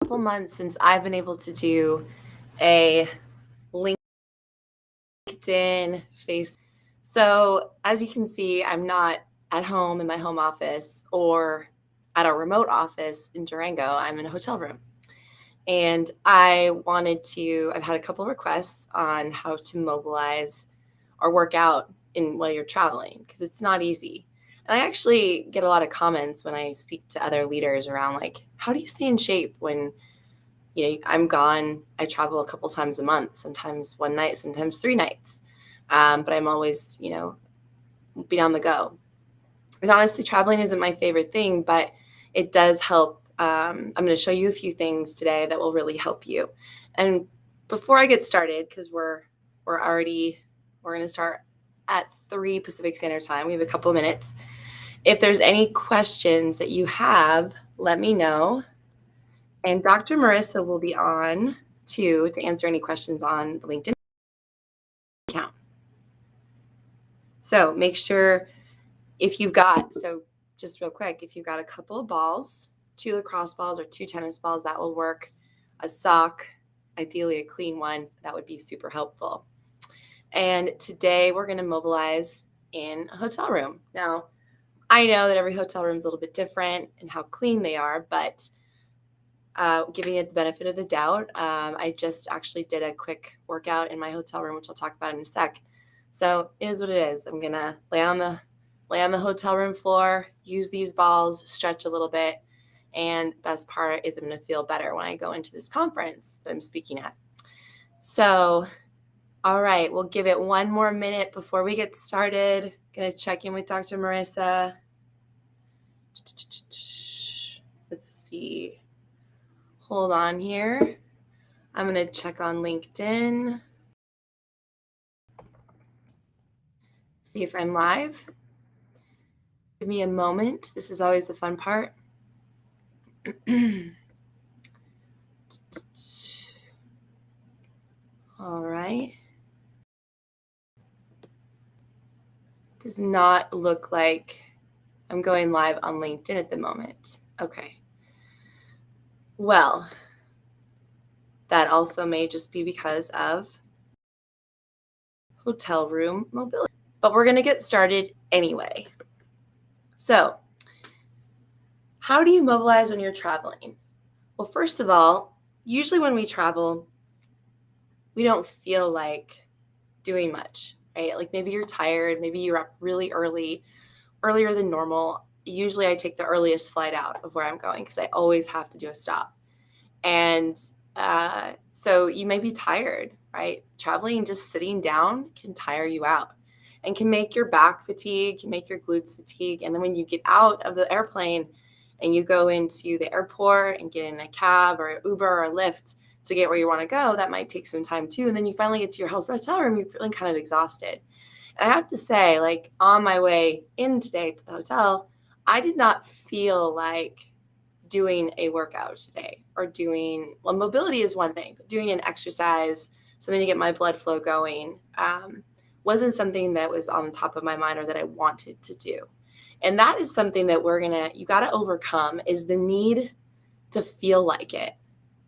couple months since I've been able to do a LinkedIn, Facebook. So as you can see, I'm not at home in my home office or at a remote office in Durango. I'm in a hotel room. And I've had a couple requests on how to mobilize or work out while you're traveling because it's not easy. And I actually get a lot of comments when I speak to other leaders around like, how do you stay in shape when I'm gone? I travel a couple times a month, sometimes one night, sometimes 3 nights. But I'm always, be on the go. And honestly, traveling isn't my favorite thing, but it does help. I'm going to show you a few things today that will really help you. And before I get started, because we're going to start at 3 Pacific Standard Time. We have a couple of minutes. If there's any questions that you have, let me know. And Dr. Marissa will be on too to answer any questions on the LinkedIn account. So make sure just real quick, if you've got a couple of balls, 2 lacrosse balls or 2 tennis balls, that will work. A sock, ideally a clean one, that would be super helpful. And today we're going to mobilize in a hotel room. Now, I know that every hotel room is a little bit different and how clean they are, but giving it the benefit of the doubt, I just actually did a quick workout in my hotel room, which I'll talk about in a sec. So it is what it is. I'm going to lay on the hotel room floor, use these balls, stretch a little bit. And best part is I'm going to feel better when I go into this conference that I'm speaking at. So, all right, we'll give it one more minute before we get started. Going to check in with Dr. Marissa. Let's see. Hold on here. I'm going to check on LinkedIn. See if I'm live. Give me a moment. This is always the fun part. All right. Does not look like I'm going live on LinkedIn at the moment. Okay. Well, that also may just be because of hotel room mobility. But we're going to get started anyway. So, how do you mobilize when you're traveling? Well, first of all, usually when we travel, we don't feel like doing much, right? Like maybe you're tired, maybe you're up really earlier than normal. Usually I take the earliest flight out of where I'm going because I always have to do a stop. And so you may be tired, right? Traveling and just sitting down can tire you out and can make your back fatigue, can make your glutes fatigue. And then when you get out of the airplane and you go into the airport and get in a cab or an Uber or a Lyft to get where you want to go, that might take some time too. And then you finally get to your hotel room, you're feeling kind of exhausted. And I have to say, like on my way in today to the hotel, I did not feel like doing a workout today or mobility is one thing, but doing an exercise, something to get my blood flow going, wasn't something that was on the top of my mind or that I wanted to do. And that is something that you got to overcome, is the need to feel like it.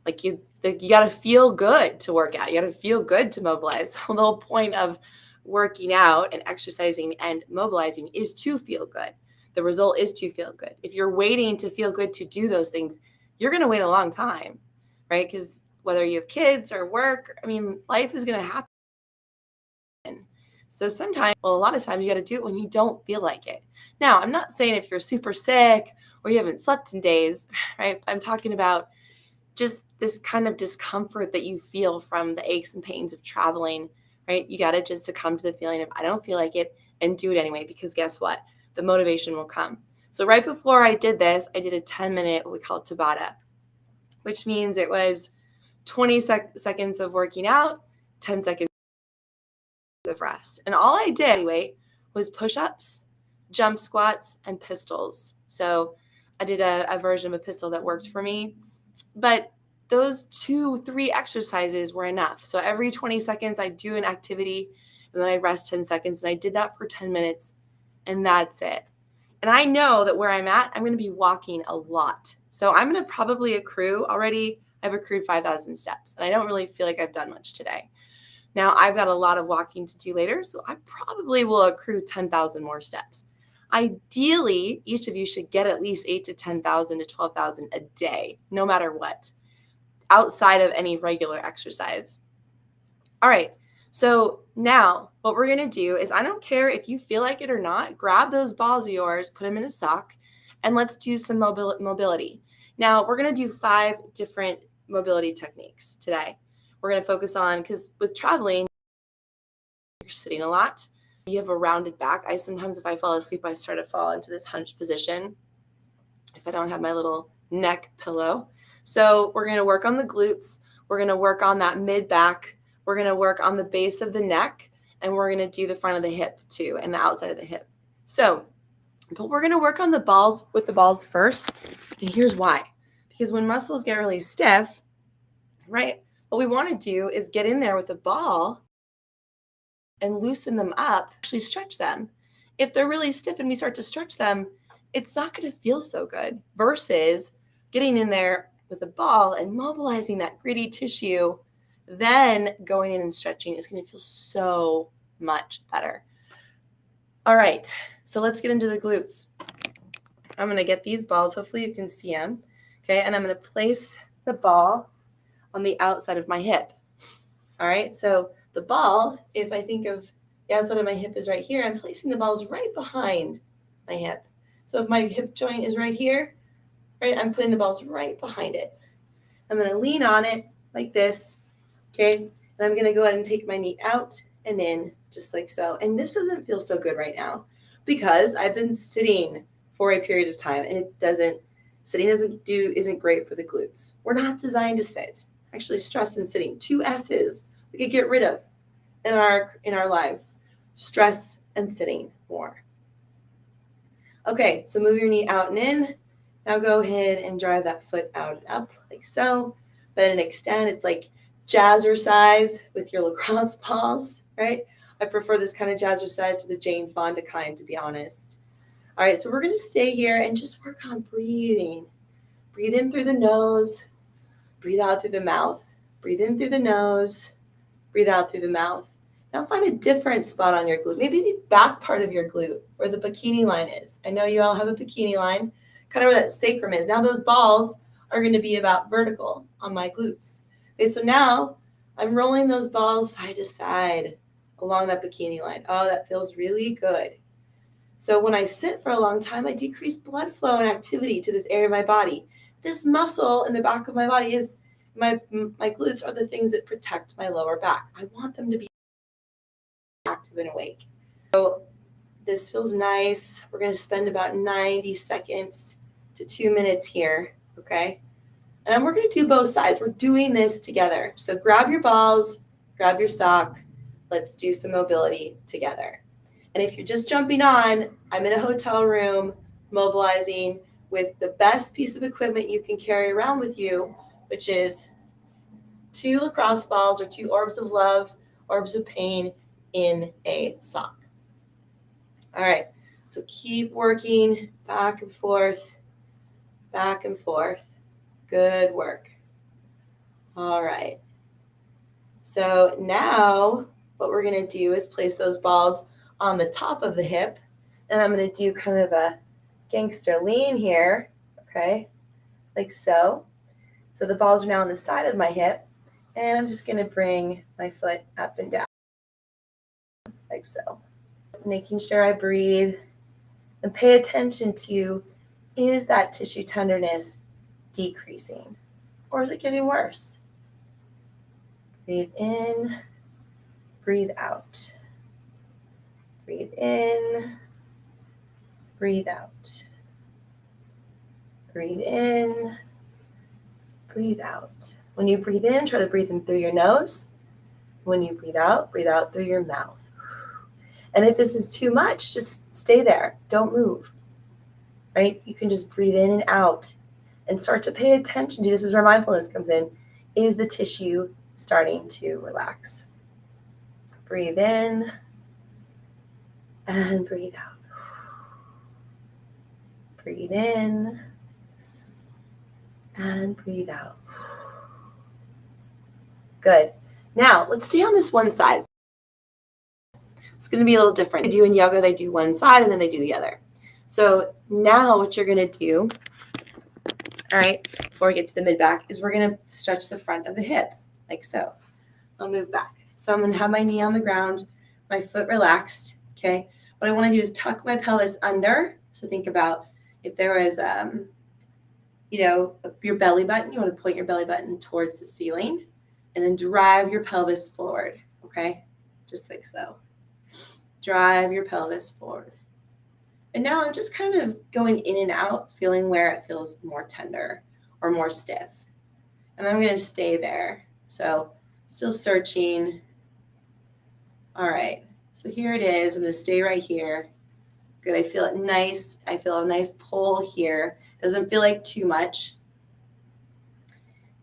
Like you got to feel good to work out. You got to feel good to mobilize. The whole point of working out and exercising and mobilizing is to feel good. The result is to feel good. If you're waiting to feel good to do those things, you're going to wait a long time, right? Because whether you have kids or work, life is going to happen. So a lot of times you got to do it when you don't feel like it. Now, I'm not saying if you're super sick or you haven't slept in days, right? I'm talking about just this kind of discomfort that you feel from the aches and pains of traveling, right? You got to just to come to the feeling of, I don't feel like it, and do it anyway, because guess what? The motivation will come. So right before I did this, I did a 10-minute, what we call Tabata, which means it was 20 seconds of working out, 10 seconds of rest. And all I did anyway was push-ups, jump squats, and pistols. So I did a version of a pistol that worked for me. But those 2-3 exercises were enough. So every 20 seconds, I do an activity, and then I rest 10 seconds. And I did that for 10 minutes, and that's it. And I know that where I'm at, I'm going to be walking a lot. So I'm going to probably accrue already. I've accrued 5,000 steps, and I don't really feel like I've done much today. Now I've got a lot of walking to do later, so I probably will accrue 10,000 more steps. Ideally, each of you should get at least 8 to 10,000 to 12,000 a day, no matter what, outside of any regular exercise. All right, so now what we're gonna do is, I don't care if you feel like it or not, grab those balls of yours, put them in a sock, and let's do some mobility. Now we're gonna do 5 different mobility techniques today. We're gonna focus on, because with traveling, you're sitting a lot. You have a rounded back. Sometimes if I fall asleep, I start to fall into this hunched position if I don't have my little neck pillow. So we're going to work on the glutes. We're going to work on that mid back. We're going to work on the base of the neck, and we're going to do the front of the hip too, and the outside of the hip. So, but we're going to work on the balls with the balls first. And here's why. Because when muscles get really stiff, right, what we want to do is get in there with the ball and loosen them up, actually stretch them. If they're really stiff and we start to stretch them, it's not going to feel so good, versus getting in there with a ball and mobilizing that gritty tissue, then going in and stretching is going to feel so much better. All right, so let's get into the glutes. I'm going to get these balls. Hopefully you can see them. Okay, and I'm going to place the ball on the outside of my hip. All right, so the ball, if I think of the outside of my hip is right here, I'm placing the balls right behind my hip. So if my hip joint is right here, right, I'm putting the balls right behind it. I'm going to lean on it like this, okay? And I'm going to go ahead and take my knee out and in, just like so. And this doesn't feel so good right now because I've been sitting for a period of time, and sitting isn't great for the glutes. We're not designed to sit. Actually, stress and sitting, 2 S's we could get rid of in our lives: stress and sitting more. Okay, so move your knee out and in. Now go ahead and drive that foot out and up like so. Bend and extend. It's like jazzercise with your lacrosse balls, right? I prefer this kind of jazzercise to the Jane Fonda kind, to be honest. All right, so we're going to stay here and just work on breathing. Breathe in through the nose. Breathe out through the mouth. Breathe in through the nose. Breathe out through the mouth. Now find a different spot on your glute, maybe the back part of your glute where the bikini line is. I know you all have a bikini line, kind of where that sacrum is. Now those balls are going to be about vertical on my glutes. Okay, so now I'm rolling those balls side to side along that bikini line. Oh, that feels really good. So when I sit for a long time, I decrease blood flow and activity to this area of my body. This muscle in the back of my body is my glutes are the things that protect my lower back. I want them to be active and awake. So this feels nice. We're going to spend about 90 seconds to 2 minutes here, okay? And then we're going to do both sides. We're doing this together. So grab your balls, grab your sock. Let's do some mobility together. And if you're just jumping on, I'm in a hotel room mobilizing with the best piece of equipment you can carry around with you, which is 2 lacrosse balls or 2 orbs of love, orbs of pain in a sock. All right, so keep working back and forth, back and forth. Good work. All right. So now what we're going to do is place those balls on the top of the hip, and I'm going to do kind of a gangster lean here, okay, like so. So the balls are now on the side of my hip, and I'm just going to bring my foot up and down, like so. Making sure I breathe and pay attention to, is that tissue tenderness decreasing or is it getting worse? Breathe in, breathe out. Breathe in, breathe out. Breathe in, breathe out. When you breathe in, try to breathe in through your nose. When you breathe out through your mouth. And if this is too much, just stay there. Don't move, right? You can just breathe in and out and start to pay attention to, this is where mindfulness comes in, is the tissue starting to relax? Breathe in and breathe out. Breathe in and breathe out. Good. Now, let's stay on this one side. It's going to be a little different. They do in yoga, they do one side and then they do the other. So now what you're going to do, all right, before we get to the mid-back, is we're going to stretch the front of the hip, like so. I'll move back. So I'm going to have my knee on the ground, my foot relaxed, okay? What I want to do is tuck my pelvis under. So think about if there was, your belly button, you want to point your belly button towards the ceiling and then drive your pelvis forward, okay? Just like so. Drive your pelvis forward. And now I'm just kind of going in and out, feeling where it feels more tender or more stiff. And I'm going to stay there. So still searching. All right. So here it is. I'm going to stay right here. Good. I feel it nice. I feel a nice pull here. Doesn't feel like too much.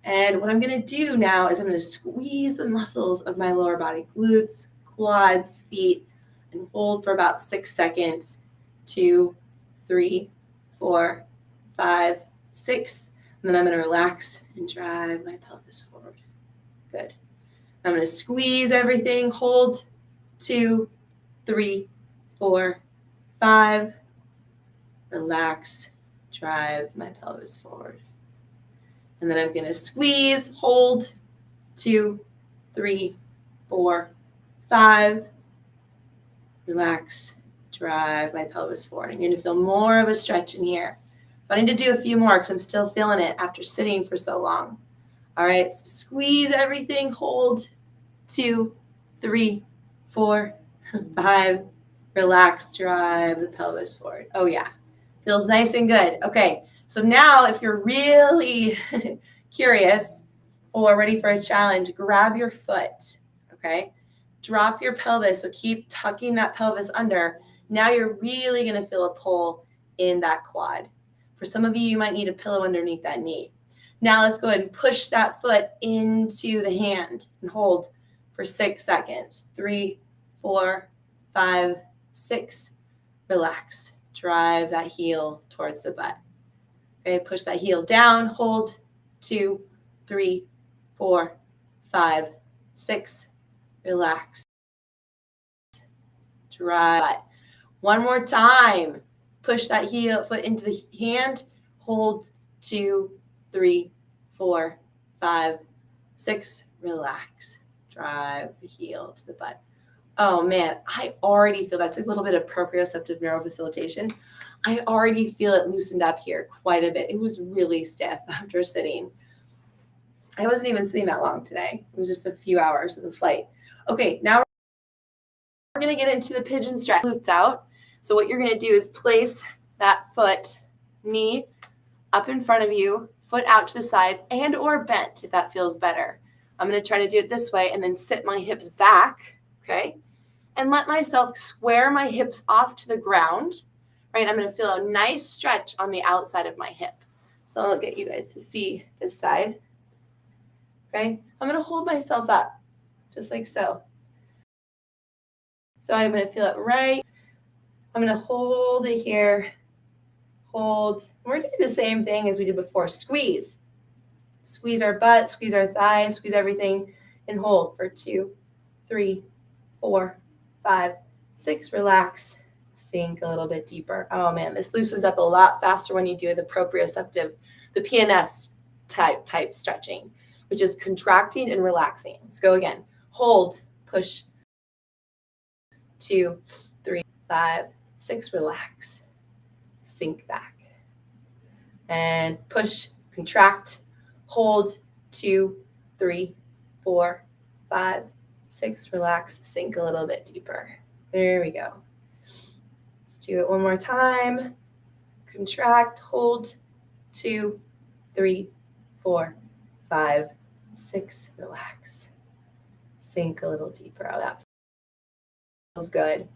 And what I'm going to do now is I'm going to squeeze the muscles of my lower body, glutes, quads, feet, and hold for about 6 seconds. 2, 3, 4, 5, 6. And then I'm going to relax and drive my pelvis forward. Good. I'm going to squeeze everything. Hold. 2, 3, 4, 5. Relax. Drive my pelvis forward. And then I'm going to squeeze. Hold. 2, 3, 4, 5. Relax. Drive my pelvis forward. I'm going to feel more of a stretch in here. So I need to do a few more because I'm still feeling it after sitting for so long. All right, so squeeze everything, hold. 2, 3, 4, 5. Relax, drive the pelvis forward. Oh yeah, feels nice and good. Okay, so now if you're really curious or ready for a challenge, grab your foot, okay? Drop your pelvis, so keep tucking that pelvis under. Now you're really going to feel a pull in that quad. For some of you, you might need a pillow underneath that knee. Now let's go ahead and push that foot into the hand and hold for 6 seconds. 3, 4, 5, 6. Relax. Drive that heel towards the butt. Okay, push that heel down. Hold. 2, 3, 4, 5, 6. Relax. Drive butt. One more time. Push that heel foot into the hand. Hold. 2, 3, 4, 5, 6. Relax. Drive the heel to the butt. Oh man, I already feel that's a little bit of proprioceptive neurofacilitation. I already feel it loosened up here quite a bit. It was really stiff after sitting. I wasn't even sitting that long today. It was just a few hours of the flight. Okay, now we're going to get into the pigeon stretch. Glutes out. So what you're going to do is place that foot, knee up in front of you, foot out to the side and or bent if that feels better. I'm going to try to do it this way and then sit my hips back, okay? And let myself square my hips off to the ground, right? I'm going to feel a nice stretch on the outside of my hip. So I'll get you guys to see this side, okay? I'm going to hold myself up just like so. So I'm going to feel it right. I'm going to hold it here. Hold. We're going to do the same thing as we did before. Squeeze. Squeeze our butt, squeeze our thighs, squeeze everything, and hold for 2, 3, 4, 5, 6. Relax. Sink a little bit deeper. Oh man, this loosens up a lot faster when you do the proprioceptive, the PNF type stretching, which is contracting and relaxing. Let's go again. Hold, push. 2, 3, 5, 6. Relax. Sink back. And push, contract, hold. 2, 3, 4, 5, 6. Relax. Sink a little bit deeper. There we go. Let's do it one more time. Contract, hold. 2, 3, 4, 5, 6. Relax. Sink a little deeper. Oh, that feels good.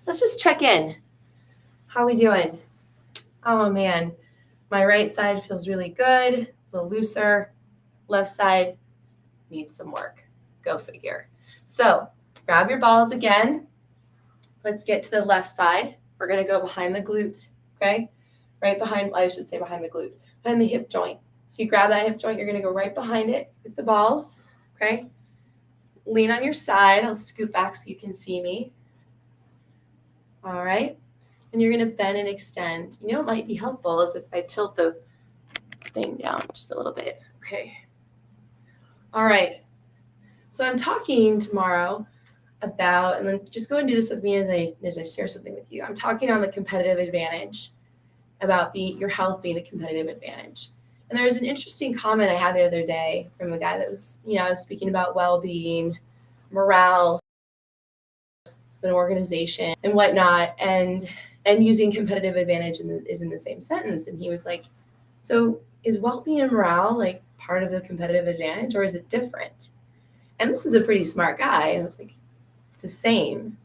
Let's just check in. How are we doing? Oh man, my right side feels really good, a little looser. Left side needs some work. Go figure. So grab your balls again. Let's get to the left side. We're going to go behind the glute, okay? right behind, I should say behind the glute, behind the hip joint. So you grab that hip joint, you're going to go right behind it with the balls, okay? Lean on your side. I'll scoot back so you can see me. All right. And you're going to bend and extend. You know what might be helpful is if I tilt the thing down just a little bit. Okay. All right. So I'm talking tomorrow about, and then just go and do this with me as I share something with you. I'm talking on the competitive advantage, about your health being a competitive advantage. And there was an interesting comment I had the other day from a guy that was, I was speaking about well-being, morale, an organization and whatnot, and using competitive advantage is in the same sentence. And he was like, so is well-being and morale like part of the competitive advantage, or is it different? And this is a pretty smart guy. And I was like, it's the same.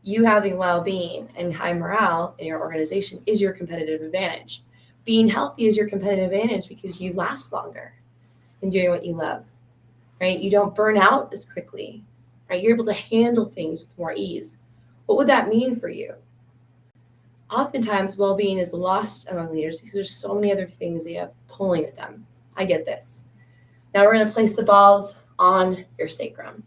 You having well-being and high morale in your organization is your competitive advantage. Being healthy is your competitive advantage because you last longer in doing what you love, right? You don't burn out as quickly, right? You're able to handle things with more ease. What would that mean for you? Oftentimes, well-being is lost among leaders because there's so many other things they have pulling at them. I get this. Now we're going to place the balls on your sacrum.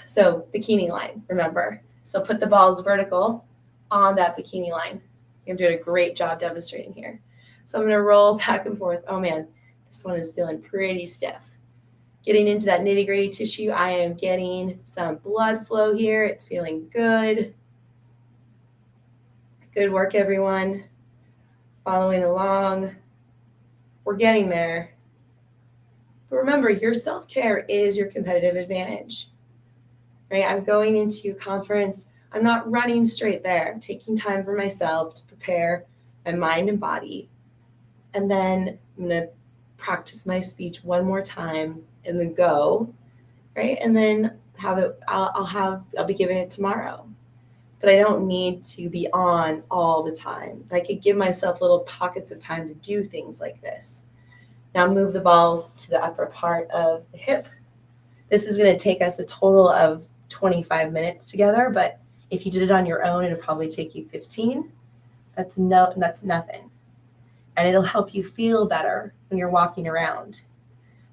So bikini line, remember. So put the balls vertical on that bikini line. You're doing a great job demonstrating here. So I'm going to roll back and forth. Oh man, this one is feeling pretty stiff. Getting into that nitty-gritty tissue, I am getting some blood flow here. It's feeling good. Good work, everyone. Following along. We're getting there. But remember, your self-care is your competitive advantage. Right? I'm going into a conference. I'm not running straight there. I'm taking time for myself to prepare my mind and body. And then I'm going to practice my speech one more time and then go, right? And then I'll be giving it tomorrow. But I don't need to be on all the time. I could give myself little pockets of time to do things like this. Now move the balls to the upper part of the hip. This is going to take us a total of 25 minutes together, but if you did it on your own, it'll probably take you 15. That's nothing. And it'll help you feel better when you're walking around.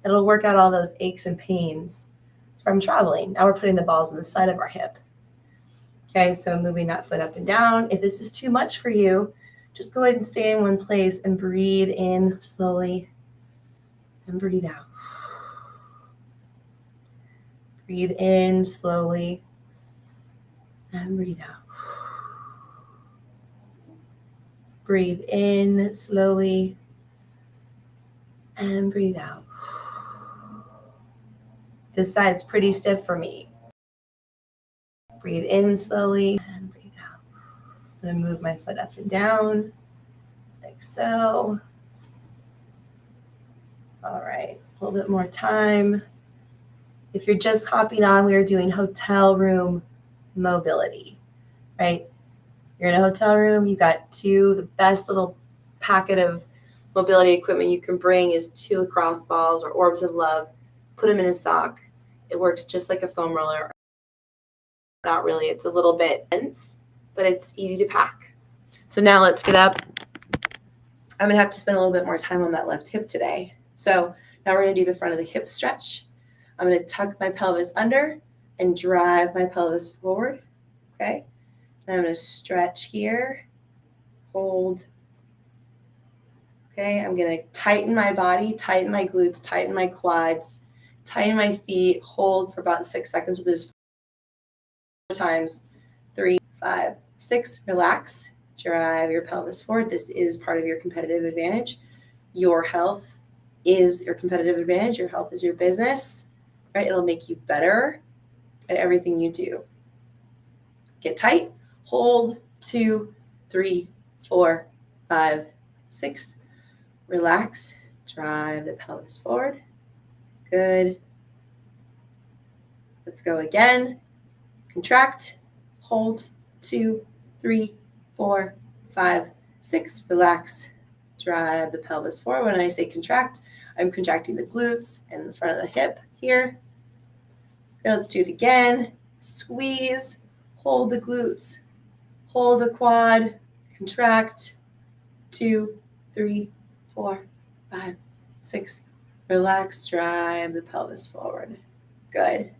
It'll work out all those aches and pains from traveling. Now we're putting the balls on the side of our hip. Okay, so moving that foot up and down. If this is too much for you, just go ahead and stay in one place and breathe in slowly and breathe out. Breathe in slowly and breathe out. Breathe in slowly and breathe out. This side's pretty stiff for me. Breathe in slowly and breathe out. I'm going to move my foot up and down like so. All right, a little bit more time. If you're just hopping on, we are doing hotel room mobility, right? You're in a hotel room, you got the best little packet of mobility equipment you can bring is 2 lacrosse balls or orbs of love. Put them in a sock. It works just like a foam roller. Not really, it's a little bit dense, but it's easy to pack. So now let's get up. I'm gonna have to spend a little bit more time on that left hip today. So now we're gonna do the front of the hip stretch. I'm gonna tuck my pelvis under and drive my pelvis forward, okay? Then I'm gonna stretch here, hold. Okay, I'm gonna tighten my body, tighten my glutes, tighten my quads, tighten my feet, hold for about 6 seconds with this 4 times. 3, 5, 6, relax, drive your pelvis forward. This is part of your competitive advantage. Your health is your competitive advantage. Your health is your business, right? It'll make you better at everything you do. Get tight, hold, 2, 3, 4, 5, 6. Relax, drive the pelvis forward. Good. Let's go again. Contract, hold, 2, 3, 4, 5, 6. Relax, drive the pelvis forward. When I say contract, I'm contracting the glutes and the front of the hip here. Okay, let's do it again. Squeeze, hold the glutes, hold the quad, contract, 2, 3, 4, 5, 6. Relax, drive the pelvis forward. Good.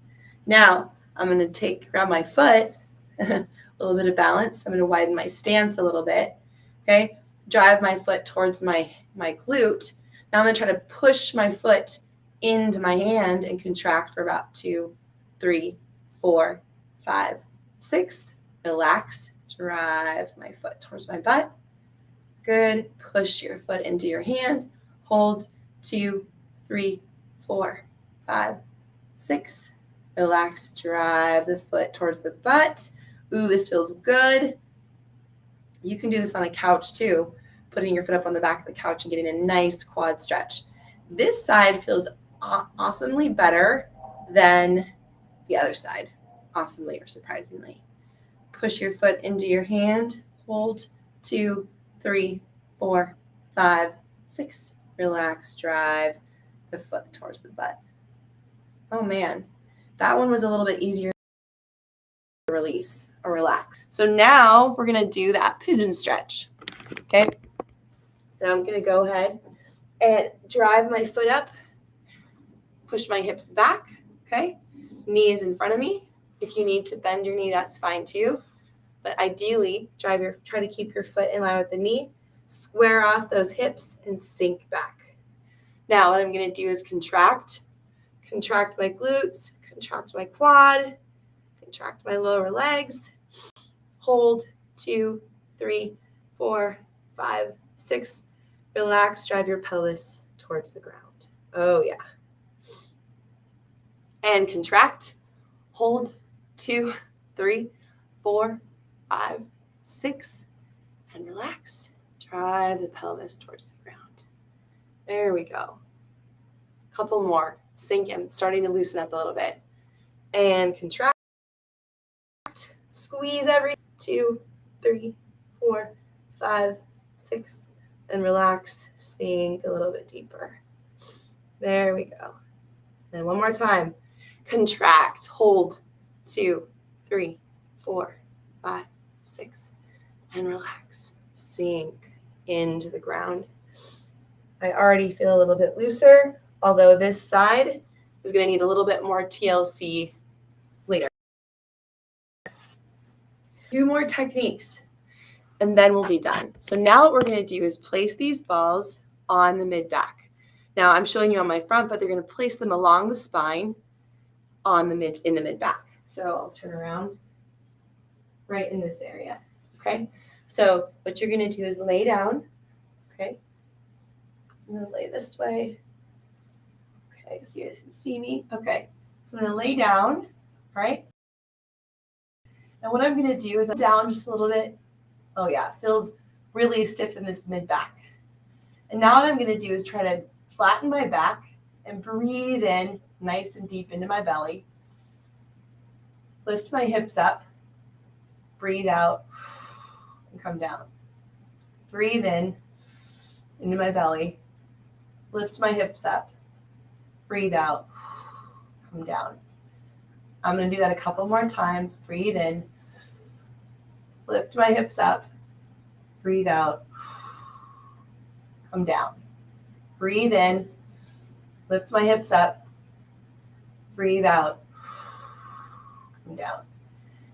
Now, I'm going to grab my foot, a little bit of balance. I'm going to widen my stance a little bit. Okay? Drive my foot towards my glute. Now I'm going to try to push my foot into my hand and contract for about 2, 3, 4, 5, 6. Relax. Drive my foot towards my butt. Good. Push your foot into your hand. Hold. 2, 3, 4, 5, 6. Relax. Drive the foot towards the butt. Ooh, this feels good. You can do this on a couch too, putting your foot up on the back of the couch and getting a nice quad stretch. This side feels awesomely better than the other side, awesomely or surprisingly. Push your foot into your hand. Hold. 2, 3, 4, 5, 6. Relax. Drive the foot towards the butt. Oh man, that one was a little bit easier to release or relax. So now we're going to do that pigeon stretch. Okay. So I'm going to go ahead and drive my foot up, push my hips back. Okay. Knee is in front of me. If you need to bend your knee, that's fine too. But ideally, try to keep your foot in line with the knee, square off those hips and sink back. Now what I'm going to do is contract my glutes, contract my quad, contract my lower legs, hold. 2, 3, 4, 5, 6. Relax, drive your pelvis towards the ground. Oh yeah. And contract, hold. 2, 3, 4, 5, 6, and relax. Drive the pelvis towards the ground. There we go. Couple more. Sink in, starting to loosen up a little bit. And contract. Squeeze every 2, 3, 4, 5, 6, and relax. Sink a little bit deeper. There we go. And one more time. Contract. Hold. 2, 3, 4, 5, 6, and relax. Sink into the ground. I already feel a little bit looser, although this side is going to need a little bit more TLC later. 2 more techniques, and then we'll be done. So now what we're going to do is place these balls on the mid-back. Now I'm showing you on my front, but they're going to place them along the spine in the mid-back. So I'll turn around right in this area. Okay. So what you're going to do is lay down. Okay. I'm going to lay this way. Okay. So you guys can see me. Okay. So I'm going to lay down. All right. And what I'm going to do is I'm down just a little bit. Oh yeah. It feels really stiff in this mid-back. And now what I'm going to do is try to flatten my back and breathe in nice and deep into my belly. Lift my hips up. Breathe out and come down. Breathe in into my belly. Lift my hips up. Breathe out. Come down. I'm going to do that a couple more times. Breathe in. Lift my hips up. Breathe out. Come down. Breathe in. Lift my hips up. Breathe out. Come down.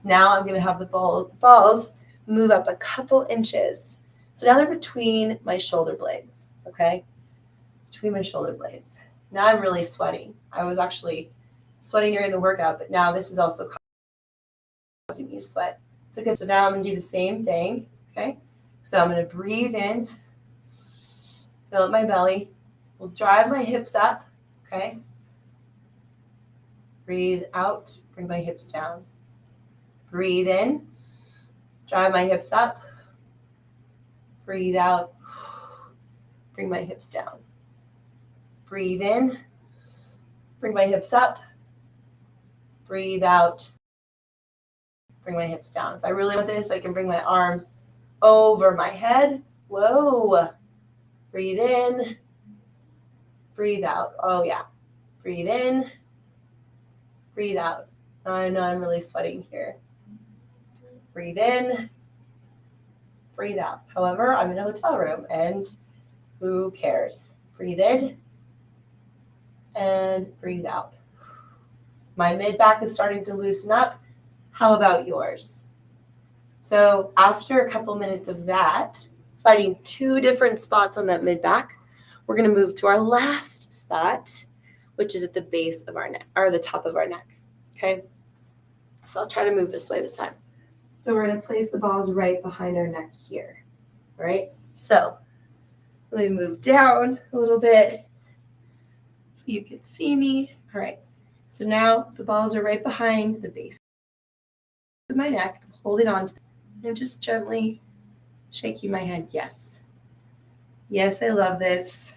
Now I'm going to have the balls move up a couple inches. So now they're between my shoulder blades, okay? Between my shoulder blades. Now I'm really sweating. I was actually sweating during the workout, but now this is also causing me to sweat. So now I'm going to do the same thing, okay? So I'm going to breathe in, fill up my belly. We'll drive my hips up, okay? Breathe out, bring my hips down. Breathe in, drive my hips up. Breathe out, bring my hips down. Breathe in, bring my hips up. Breathe out, bring my hips down. If I really want this, I can bring my arms over my head. Whoa. Breathe in, breathe out. Oh yeah. Breathe in, breathe out. I know I'm really sweating here. Breathe in, breathe out. However, I'm in a hotel room and who cares? Breathe in and breathe out. My mid-back is starting to loosen up. How about yours? So after a couple minutes of that, fighting two different spots on that mid-back, we're going to move to our last spot, which is at the base of our neck, or the top of our neck. Okay? So I'll try to move this way this time. So we're going to place the balls right behind our neck here. All right? So let me move down a little bit so you can see me. All right. So now the balls are right behind the base of my neck. I'm holding on to them. I'm just gently shaking my head. Yes. Yes, I love this.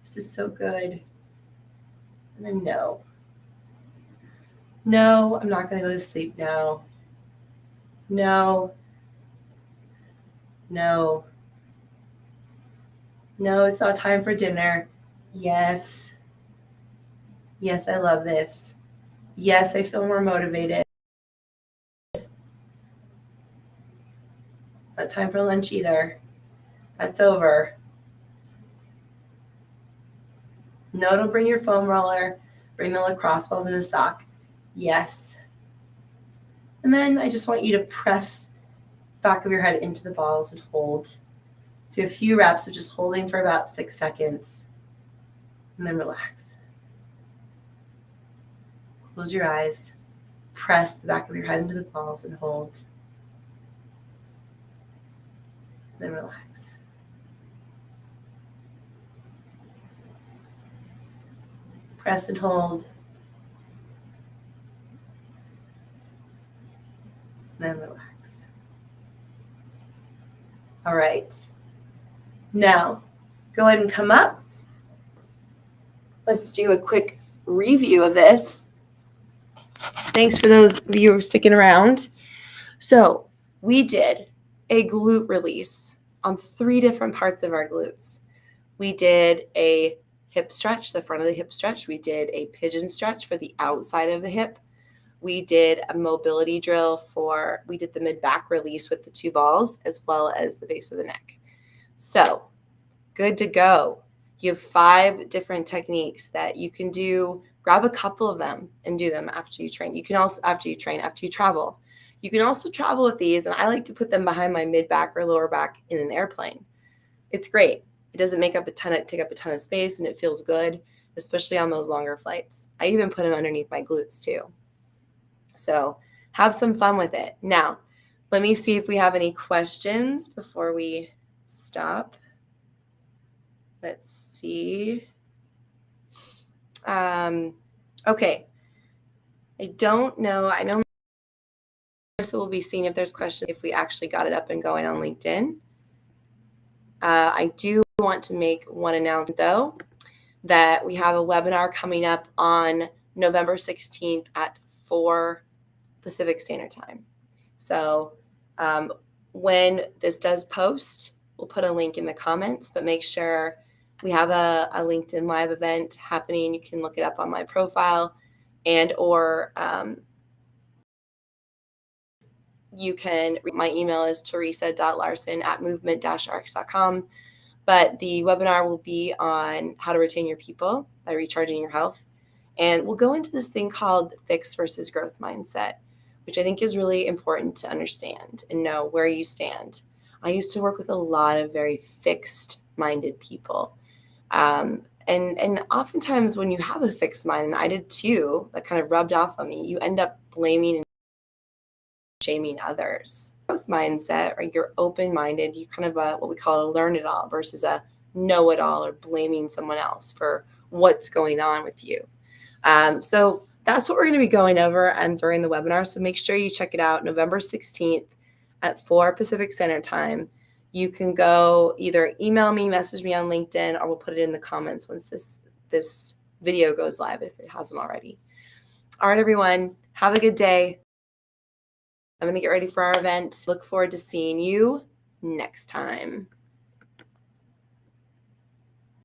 This is so good. And then no. No, I'm not going to go to sleep now. No. No. No, it's not time for dinner. Yes. Yes, I love this. Yes, I feel more motivated. Not time for lunch either. That's over. No, don't bring your foam roller. Bring the lacrosse balls in a sock. Yes. And then I just want you to press back of your head into the balls and hold. So a few reps of just holding for about 6 seconds. And then relax. Close your eyes. Press the back of your head into the balls and hold. Then relax. Press and hold. Then relax. All right. Now, go ahead and come up. Let's do a quick review of this. Thanks for those of you who are sticking around. So we did a glute release on 3 different parts of our glutes. We did a hip stretch, the front of the hip stretch. We did a pigeon stretch for the outside of the hip. We did a mobility drill we did the mid-back release with the 2 balls as well as the base of the neck. So good to go. You have 5 different techniques that you can do. Grab a couple of them and do them after you train. You can also, after you travel. You can also travel with these, and I like to put them behind my mid-back or lower back in an airplane. It's great. It doesn't take up a ton of space, and it feels good, especially on those longer flights. I even put them underneath my glutes too. So have some fun with it. Now, let me see if we have any questions before we stop. Let's see. Okay. I don't know. I know Marissa will be seeing if there's questions if we actually got it up and going on LinkedIn. I do want to make one announcement, though, that we have a webinar coming up on November 16th at 4 Pacific Standard Time. So when this does post, we'll put a link in the comments, but make sure we have a LinkedIn Live event happening. You can look it up on my profile, and or you can, my email is teresa.larson@movement-rx.com. But the webinar will be on how to retain your people by recharging your health. And we'll go into this thing called fixed versus growth mindset, which I think is really important to understand and know where you stand. I used to work with a lot of very fixed-minded people. And oftentimes when you have a fixed mind, and I did too, that kind of rubbed off on me, you end up blaming and shaming others. Growth mindset, right? You're open-minded. You're kind of what we call a learn-it-all versus a know-it-all or blaming someone else for what's going on with you. So that's what we're going to be going over and during the webinar. So make sure you check it out November 16th at 4 Pacific Standard Time. You can go either email me, message me on LinkedIn, or we'll put it in the comments once this video goes live if it hasn't already. All right, everyone, have a good day. I'm going to get ready for our event. Look forward to seeing you next time.